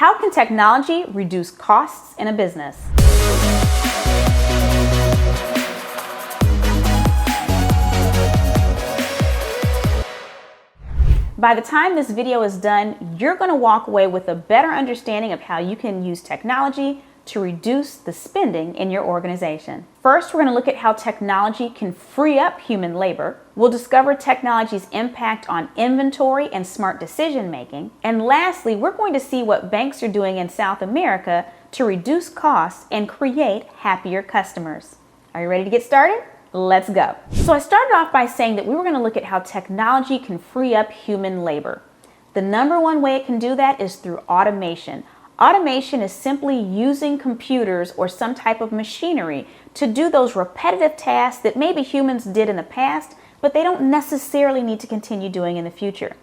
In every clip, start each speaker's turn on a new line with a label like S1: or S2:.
S1: How can technology reduce costs in a business? By the time this video is done, you're going to walk away with a better understanding of how you can use technology to reduce the spending in your organization. First, we're going to look at how technology can free up human labor. We'll discover technology's impact on inventory and smart decision making. And lastly, we're going to see what banks are doing in South America to reduce costs and create happier customers. Are you ready to get started? Let's go. So I started off by saying that we were going to look at how technology can free up human labor. The number one way it can do that is through automation. Automation is simply using computers or some type of machinery to do those repetitive tasks that maybe humans did in the past, but they don't necessarily need to continue doing in the future.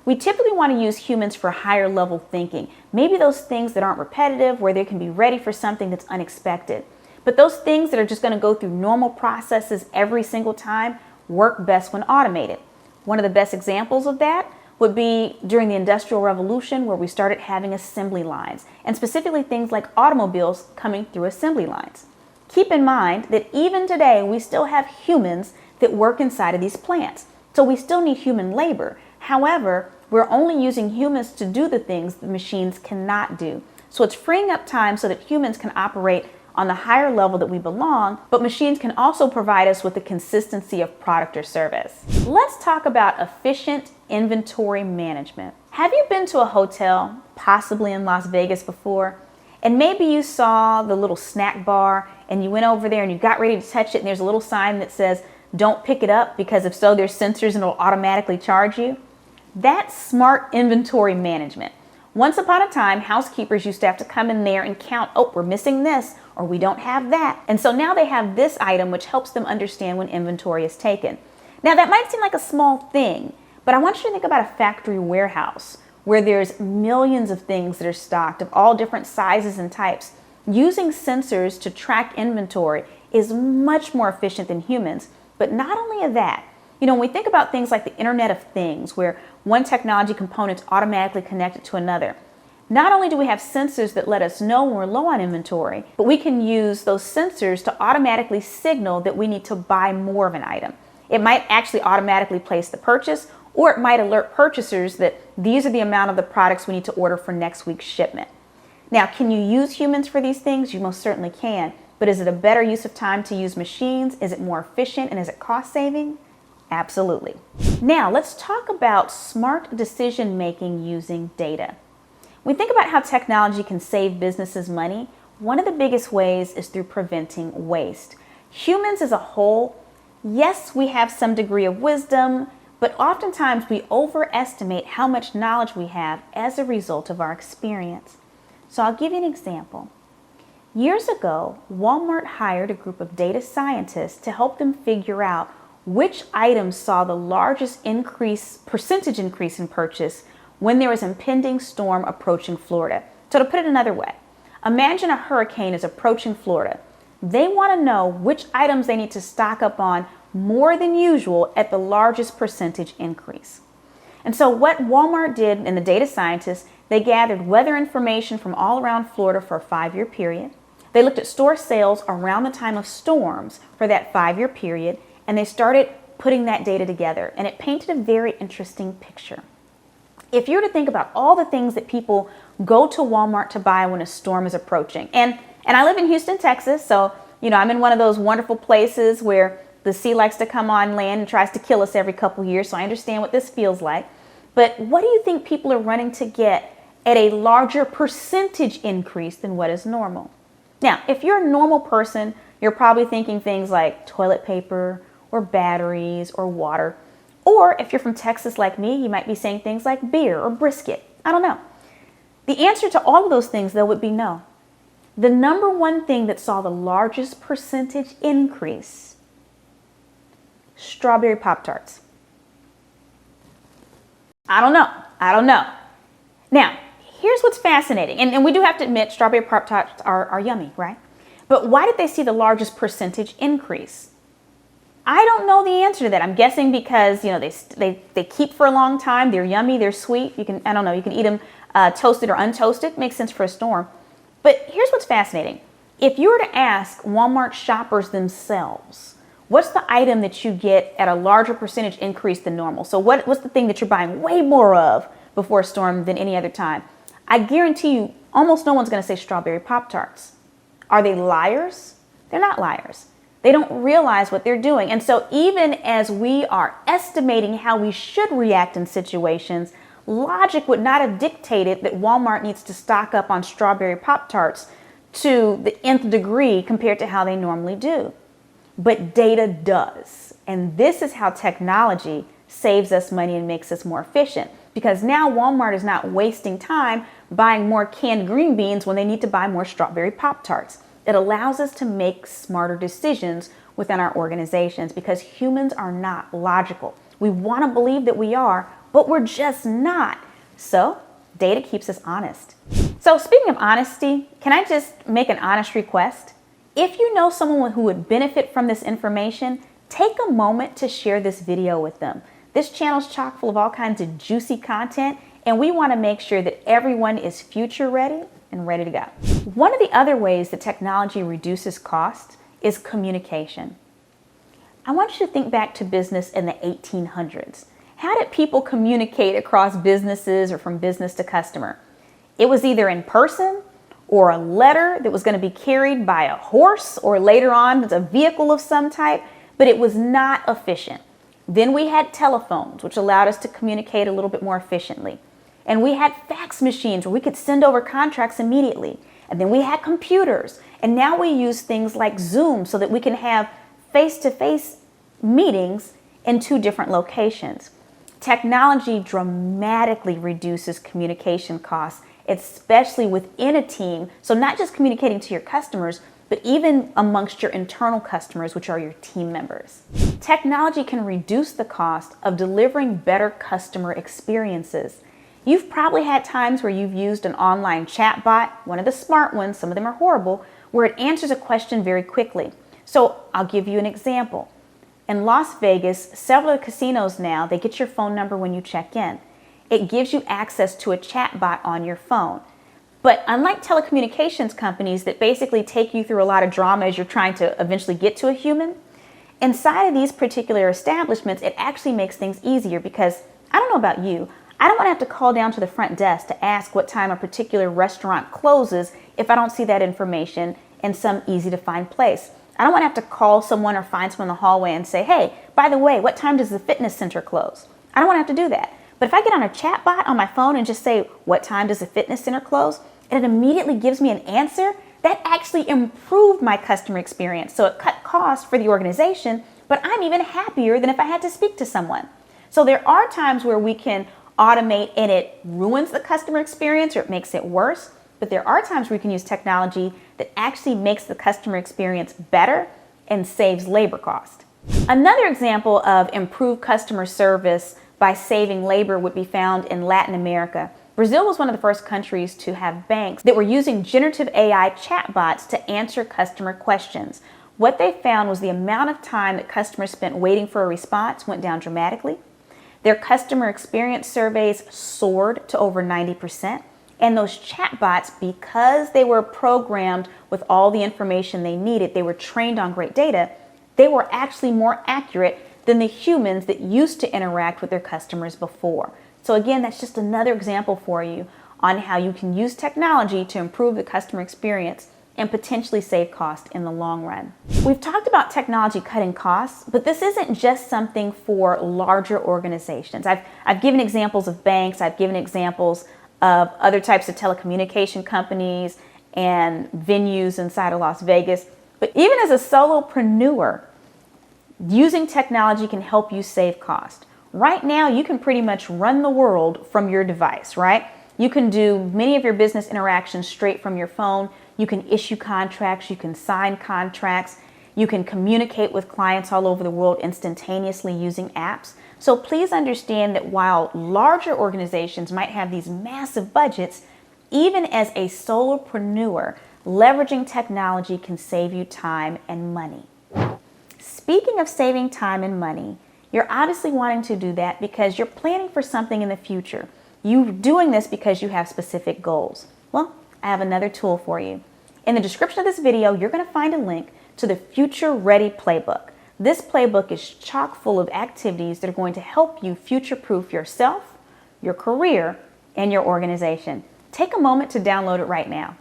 S1: We typically want to use humans for higher level thinking, maybe those things that aren't repetitive, where they can be ready for something that's unexpected. But those things that are just going to go through normal processes every single time work best when automated. One of the best examples of that would be during the Industrial Revolution, where we started having assembly lines, and specifically things like automobiles coming through assembly lines. Keep in mind that even today, we still have humans that work inside of these plants. So we still need human labor. However, we're only using humans to do the things the machines cannot do. So it's freeing up time so that humans can operate on the higher level that we belong, but machines can also provide us with the consistency of product or service. Let's talk about efficient inventory management. Have you been to a hotel, possibly in Las Vegas before, and maybe you saw the little snack bar and you went over there and you got ready to touch it and there's a little sign that says, don't pick it up because if so, there's sensors and it'll automatically charge you? That's smart inventory management. Once upon a time, housekeepers used to have to come in there and count, oh, we're missing this, or we don't have that. And so now they have this item, which helps them understand when inventory is taken. Now that might seem like a small thing, but I want you to think about a factory warehouse where there's millions of things that are stocked of all different sizes and types. Using sensors to track inventory is much more efficient than humans. But not only that, when we think about things like the Internet of Things, where one technology component is automatically connected to another, not only do we have sensors that let us know when we're low on inventory, but we can use those sensors to automatically signal that we need to buy more of an item. It might actually automatically place the purchase, or it might alert purchasers that these are the amount of the products we need to order for next week's shipment. Now, can you use humans for these things? You most certainly can. But is it a better use of time to use machines? Is it more efficient and is it cost saving? Absolutely. Now, let's talk about smart decision making using data. When we think about how technology can save businesses money, one of the biggest ways is through preventing waste. Humans as a whole, yes, we have some degree of wisdom, but oftentimes we overestimate how much knowledge we have as a result of our experience. So I'll give you an example. Years ago, Walmart hired a group of data scientists to help them figure out which items saw the largest percentage increase in purchase when there was an impending storm approaching Florida. So to put it another way, imagine a hurricane is approaching Florida. They want to know which items they need to stock up on more than usual at the largest percentage increase. And so what Walmart did, and the data scientists, they gathered weather information from all around Florida for a 5-year period. They looked at store sales around the time of storms for that 5-year period, and they started putting that data together, and it painted a very interesting picture. If you were to think about all the things that people go to Walmart to buy when a storm is approaching, and I live in Houston, Texas, so I'm in one of those wonderful places where the sea likes to come on land and tries to kill us every couple years, so I understand what this feels like. But what do you think people are running to get at a larger percentage increase than what is normal? Now, if you're a normal person, you're probably thinking things like toilet paper or batteries or water. Or if you're from Texas like me, you might be saying things like beer or brisket. I don't know. The answer to all of those things, though, would be no. The number one thing that saw the largest percentage increase, strawberry Pop-Tarts. I don't know. Now, here's what's fascinating. And we do have to admit, strawberry Pop-Tarts are yummy, right? But why did they see the largest percentage increase? I don't know the answer to that. I'm guessing because, they keep for a long time. They're yummy. They're sweet. You can eat them toasted or untoasted, makes sense for a storm. But here's what's fascinating. If you were to ask Walmart shoppers themselves, what's the item that you get at a larger percentage increase than normal? So what's the thing that you're buying way more of before a storm than any other time? I guarantee you almost no one's going to say strawberry Pop-Tarts. Are they liars? They're not liars. They don't realize what they're doing. And so even as we are estimating how we should react in situations, logic would not have dictated that Walmart needs to stock up on strawberry Pop-Tarts to the nth degree compared to how they normally do. But data does. And this is how technology saves us money and makes us more efficient. Because now Walmart is not wasting time buying more canned green beans when they need to buy more strawberry Pop-Tarts. It allows us to make smarter decisions within our organizations because humans are not logical. We want to believe that we are, but we're just not. So data keeps us honest. So speaking of honesty, can I just make an honest request? If you know someone who would benefit from this information, take a moment to share this video with them. This channel is chock full of all kinds of juicy content, and we want to make sure that everyone is future ready and ready to go. One of the other ways that technology reduces costs is communication. I want you to think back to business in the 1800s. How did people communicate across businesses or from business to customer? It was either in person or a letter that was going to be carried by a horse or later on a vehicle of some type, but it was not efficient. Then we had telephones, which allowed us to communicate a little bit more efficiently. And we had fax machines where we could send over contracts immediately. And then we had computers. And now we use things like Zoom so that we can have face-to-face meetings in 2 different locations. Technology dramatically reduces communication costs, especially within a team. So not just communicating to your customers, but even amongst your internal customers, which are your team members. Technology can reduce the cost of delivering better customer experiences. You've probably had times where you've used an online chatbot, one of the smart ones, some of them are horrible, where it answers a question very quickly. So I'll give you an example. In Las Vegas, several of the casinos now, they get your phone number when you check in. It gives you access to a chatbot on your phone. But unlike telecommunications companies that basically take you through a lot of drama as you're trying to eventually get to a human, inside of these particular establishments, it actually makes things easier because, I don't know about you, I don't want to have to call down to the front desk to ask what time a particular restaurant closes if I don't see that information in some easy to find place. I don't want to have to call someone or find someone in the hallway and say, hey, by the way, what time does the fitness center close? I don't want to have to do that. But if I get on a chat bot on my phone and just say, what time does the fitness center close? And it immediately gives me an answer, that actually improved my customer experience. So it cut costs for the organization, but I'm even happier than if I had to speak to someone. So there are times where we can automate and it ruins the customer experience or it makes it worse. But there are times where we can use technology that actually makes the customer experience better and saves labor cost. Another example of improved customer service by saving labor would be found in Latin America. Brazil was one of the first countries to have banks that were using generative AI chatbots to answer customer questions. What they found was the amount of time that customers spent waiting for a response went down dramatically. Their customer experience surveys soared to over 90%. And those chatbots, because they were programmed with all the information they needed, they were trained on great data, they were actually more accurate than the humans that used to interact with their customers before. So again, that's just another example for you on how you can use technology to improve the customer experience and potentially save cost in the long run. We've talked about technology cutting costs, but this isn't just something for larger organizations. I've given examples of banks, I've given examples of other types of telecommunication companies and venues inside of Las Vegas. But even as a solopreneur, using technology can help you save cost. Right now, you can pretty much run the world from your device, right? You can do many of your business interactions straight from your phone. You can issue contracts, you can sign contracts, you can communicate with clients all over the world instantaneously using apps. So please understand that while larger organizations might have these massive budgets, even as a solopreneur, leveraging technology can save you time and money. Speaking of saving time and money, you're obviously wanting to do that because you're planning for something in the future. You doing this because you have specific goals. Well, I have another tool for you. In the description of this video, you're going to find a link to the Future Ready Playbook. This playbook is chock full of activities that are going to help you future-proof yourself, your career, and your organization. Take a moment to download it right now.